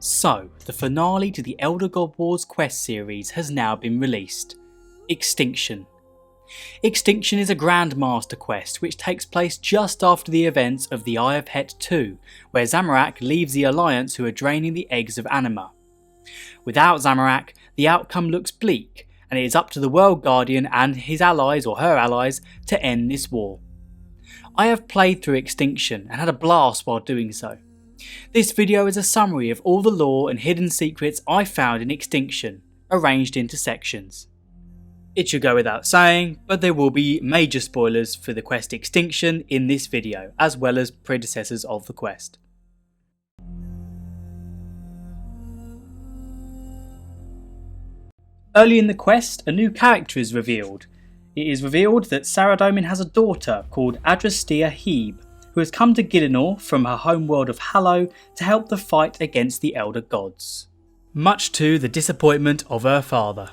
So, the finale to the Elder God Wars quest series has now been released. Extinction. Extinction is a Grandmaster quest which takes place just after the events of the Eye of Het 2, where Zamorak leaves the Alliance who are draining the eggs of Anima. Without Zamorak, the outcome looks bleak, and it is up to the World Guardian and his allies or her allies to end this war. I have played through Extinction and had a blast while doing so. This video is a summary of all the lore and hidden secrets I found in Extinction, arranged into sections. It should go without saying, but there will be major spoilers for the quest Extinction in this video, as well as predecessors of the quest. Early in the quest, a new character is revealed. It is revealed that Saradomin has a daughter called Adrasteia Hebe, who has come to Gielinor from her homeworld of Hallow to help the fight against the Elder Gods, much to the disappointment of her father.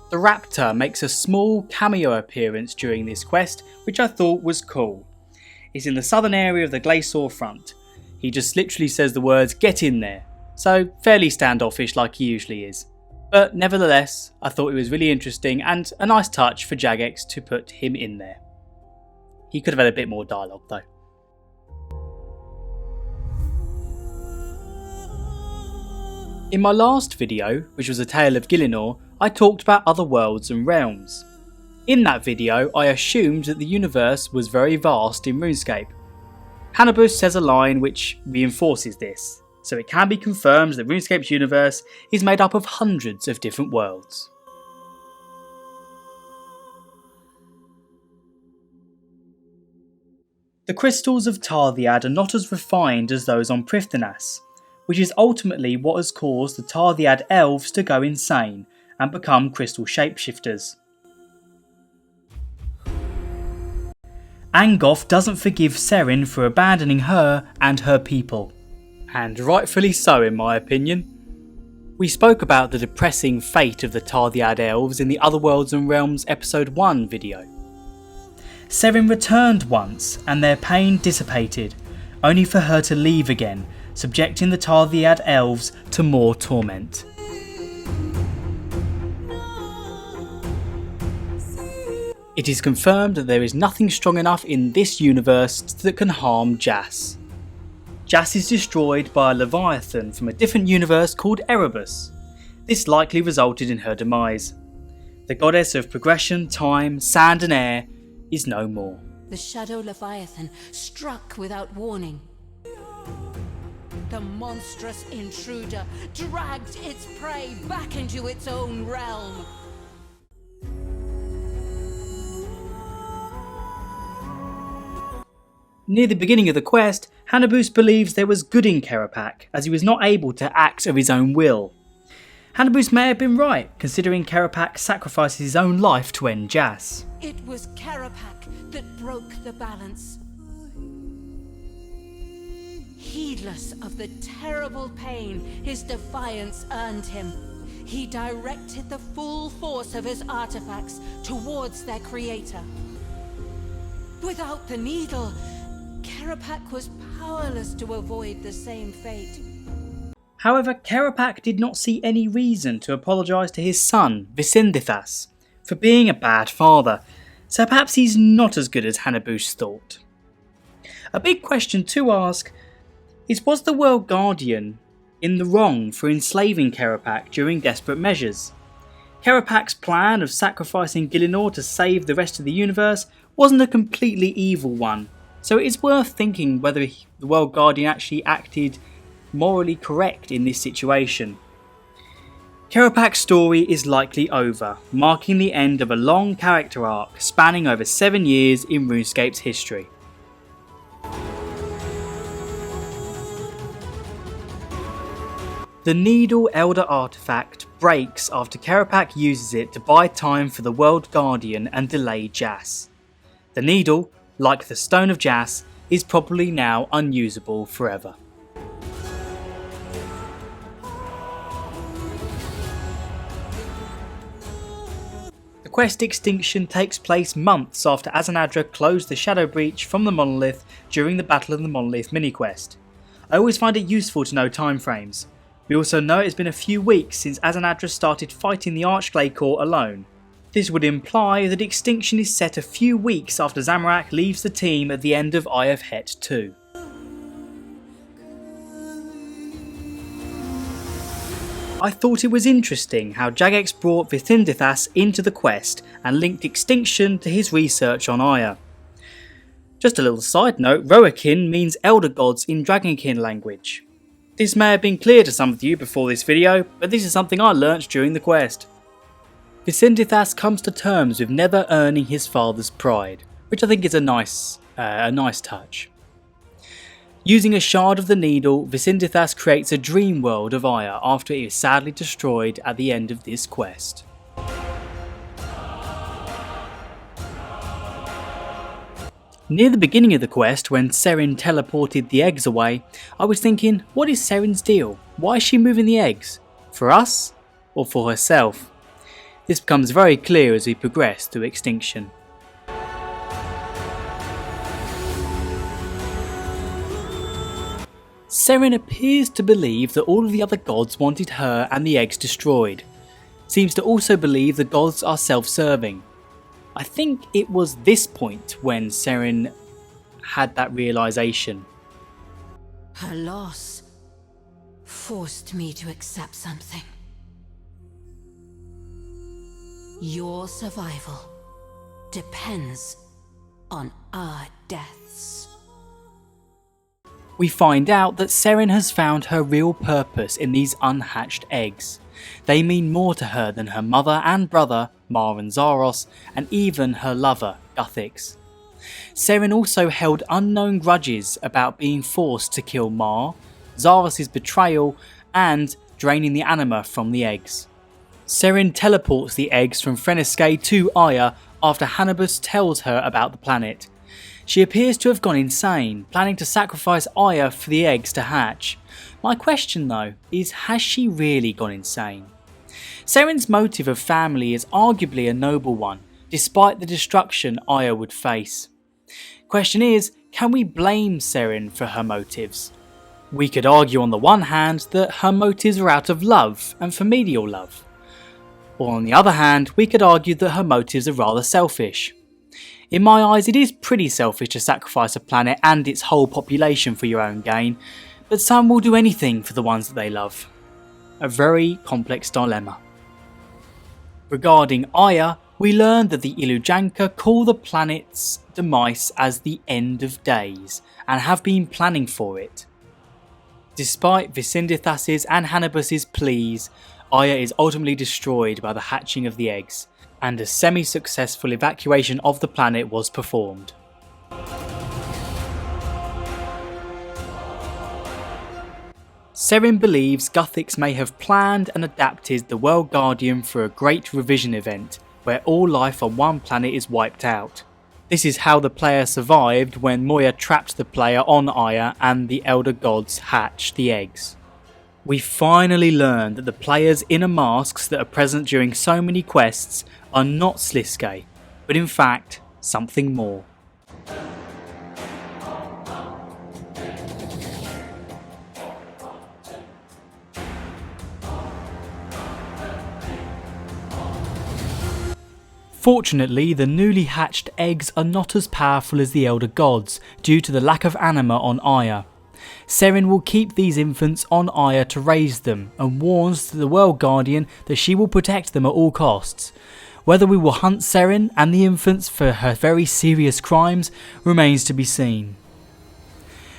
The Raptor makes a small cameo appearance during this quest, which I thought was cool. It's in the southern area of the Glacier front. He just literally says the words "get in there," so fairly standoffish like he usually is. But nevertheless, I thought it was really interesting and a nice touch for Jagex to put him in there. He could have had a bit more dialogue though. In my last video, which was a tale of Gielinor, I talked about other worlds and realms. In that video, I assumed that the universe was very vast in RuneScape. Hannibus says a line which reinforces this, so it can be confirmed that RuneScape's universe is made up of hundreds of different worlds. The crystals of Tarddiad are not as refined as those on Prithanath, which is ultimately what has caused the Tarddiad elves to go insane and become crystal shapeshifters. Angof doesn't forgive Seren for abandoning her and her people, and rightfully so in my opinion. We spoke about the depressing fate of the Tarddiad elves in the Other Worlds and Realms episode 1 video. Seren returned once and their pain dissipated, only for her to leave again, subjecting the Tarddiad elves to more torment. It is confirmed that there is nothing strong enough in this universe that can harm Jas. Jas is destroyed by a Leviathan from a different universe called Erebus. This likely resulted in her demise. The goddess of progression, time, sand and air is no more. The shadow Leviathan struck without warning. The monstrous intruder dragged its prey back into its own realm. Near the beginning of the quest, Hannibus believes there was good in Kerapac, as he was not able to act of his own will. Hannibus may have been right, considering Kerapac sacrifices his own life to end Jas. It was Kerapac that broke the balance. Heedless of the terrible pain his defiance earned him, he directed the full force of his artifacts towards their creator. Without the needle, Kerapac was powerless to avoid the same fate. However, Kerapac did not see any reason to apologise to his son, Vicendithas, for being a bad father, so perhaps he's not as good as Hannibus thought. A big question to ask is, was the World Guardian in the wrong for enslaving Kerapac during desperate measures? Kerapac's plan of sacrificing Gielinor to save the rest of the universe wasn't a completely evil one, so it is worth thinking whether the World Guardian actually acted morally correct in this situation. Kerapac's story is likely over, marking the end of a long character arc spanning over 7 years in RuneScape's history. The Needle Elder Artefact breaks after Kerapac uses it to buy time for the World Guardian and delay Jas. The needle, like the Stone of Jas, is probably now unusable forever. quest Extinction takes place months after Azanadra closed the Shadow Breach from the Monolith during the Battle of the Monolith mini-quest. I always find it useful to know timeframes. We also know it's been a few weeks since Azanadra started fighting the Archglaicor alone. This would imply that Extinction is set a few weeks after Zamorak leaves the team at the end of Eye of Het 2. I thought it was interesting how Jagex brought Vicendithas into the quest and linked Extinction to his research on Iaia. Just a little side note, Roakin means Elder Gods in Dragonkin language. This may have been clear to some of you before this video, but this is something I learnt during the quest. Vicendithas comes to terms with never earning his father's pride, which I think is a nice touch. Using a shard of the needle, Vicendithas creates a dream world of Iaia after it is sadly destroyed at the end of this quest. Near the beginning of the quest, when Seren teleported the eggs away, I was thinking, what is Seren's deal? Why is she moving the eggs? For us? Or for herself? This becomes very clear as we progress through Extinction. Seren appears to believe that all of the other gods wanted her and the eggs destroyed. Seems to also believe the gods are self-serving. I think it was this point when Seren had that realisation. Her loss forced me to accept something. Your survival depends on our deaths. We find out that Seren has found her real purpose in these unhatched eggs. They mean more to her than her mother and brother, Mar and Zaros, and even her lover, Guthix. Seren also held unknown grudges about being forced to kill Mar, Zaros' betrayal, and draining the anima from the eggs. Seren teleports the eggs from Frenesque to Iaia after Hannibus tells her about the planet. She appears to have gone insane, planning to sacrifice Iaia for the eggs to hatch. My question though is, has she really gone insane? Seren's motive of family is arguably a noble one, despite the destruction Iaia would face. Question is, can we blame Seren for her motives? We could argue on the one hand that her motives are out of love and familial love. Or on the other hand, we could argue that her motives are rather selfish. In my eyes, it is pretty selfish to sacrifice a planet and its whole population for your own gain, but some will do anything for the ones that they love. A very complex dilemma. Regarding Iaia, we learn that the Ilujanka call the planet's demise as the end of days, and have been planning for it. Despite Vicendithas' and Hannibus' pleas, Iaia is ultimately destroyed by the hatching of the eggs, and a semi-successful evacuation of the planet was performed. Seren believes Guthix may have planned and adapted the World Guardian for a great revision event, where all life on one planet is wiped out. This is how the player survived when Moya trapped the player on Iaia and the Elder Gods hatched the eggs. We finally learn that the player's inner masks that are present during so many quests are not Sliske, but in fact something more. Fortunately, the newly hatched eggs are not as powerful as the Elder Gods due to the lack of anima on Iaia. Seren will keep these infants on Iaia to raise them and warns the World Guardian that she will protect them at all costs. Whether we will hunt Seren and the infants for her very serious crimes remains to be seen.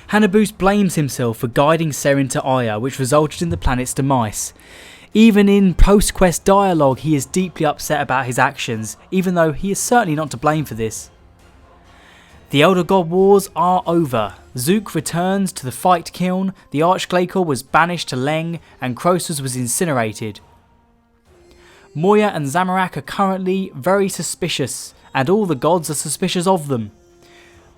Hannibus blames himself for guiding Seren to Iaia, which resulted in the planet's demise. Even in post-quest dialogue, he is deeply upset about his actions, even though he is certainly not to blame for this. The Elder God Wars are over. Zook returns to the fight kiln, the Archglaicor was banished to Leng, and Croesus was incinerated. Moya and Zamorak are currently very suspicious, and all the gods are suspicious of them.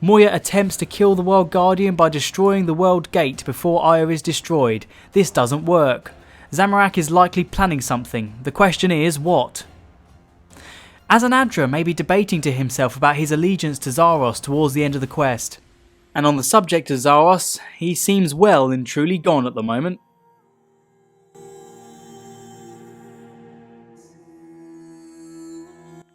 Moya attempts to kill the World Guardian by destroying the World Gate before Iaia is destroyed. This doesn't work. Zamorak is likely planning something. The question is, what? as an Adra may be debating to himself about his allegiance to Zaros towards the end of the quest. And on the subject of Zaros, he seems well and truly gone at the moment.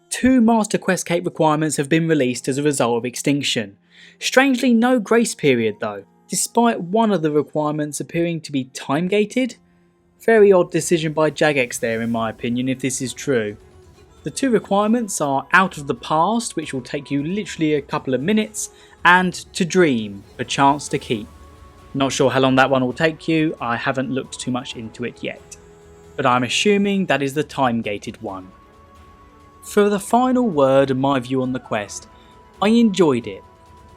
Two Master Quest Cape requirements have been released as a result of Extinction. Strangely, no grace period though, despite one of the requirements appearing to be time-gated. Very odd decision by Jagex there in my opinion, if this is true. The two requirements are Out of the Past, which will take you literally a couple of minutes, and To Dream, a chance to keep. Not sure how long that one will take you, I haven't looked too much into it yet. But I'm assuming that is the time-gated one. For the final word and my view on the quest, I enjoyed it.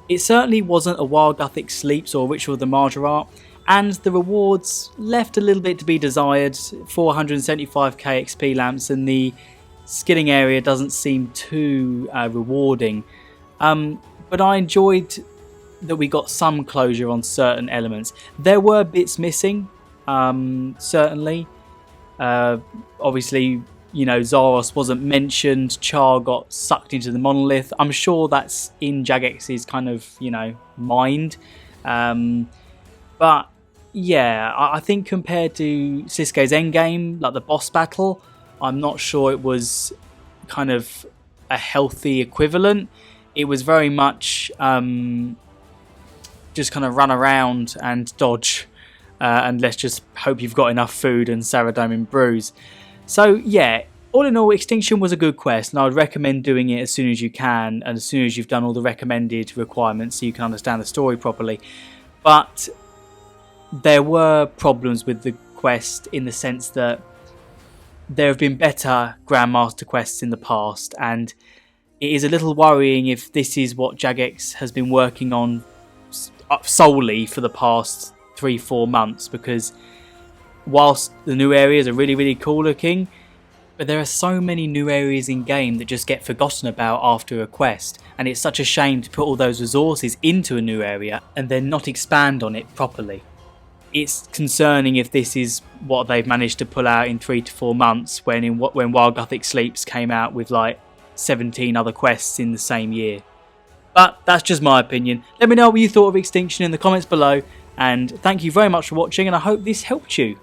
It certainly wasn't a While Guthix Sleeps or Ritual of the Martyrat, and the rewards left a little bit to be desired. 475k XP lamps and the skidding area doesn't seem too rewarding. But I enjoyed that we got some closure on certain elements. There were bits missing, certainly. Obviously, you know, Zaros wasn't mentioned, Char got sucked into the monolith. I'm sure that's in Jagex's kind of, you know, mind. But yeah, I think compared to Sisko's endgame, like the boss battle, I'm not sure it was kind of a healthy equivalent. It was very much just kind of run around and dodge, and let's just hope you've got enough food and Saradomin brews. So yeah, all in all, Extinction was a good quest, and I would recommend doing it as soon as you can, and as soon as you've done all the recommended requirements so you can understand the story properly. But there were problems with the quest in the sense that there have been better Grandmaster quests in the past, and it is a little worrying if this is what Jagex has been working on solely for the past 3-4 months, because whilst the new areas are really cool looking, but there are so many new areas in game that just get forgotten about after a quest, and it's such a shame to put all those resources into a new area and then not expand on it properly. It's concerning if this is what they've managed to pull out in 3 to 4 months when While Guthix Sleeps came out with like 17 other quests in the same year. But that's just my opinion. Let me know what you thought of Extinction in the comments below, and thank you very much for watching, and I hope this helped you.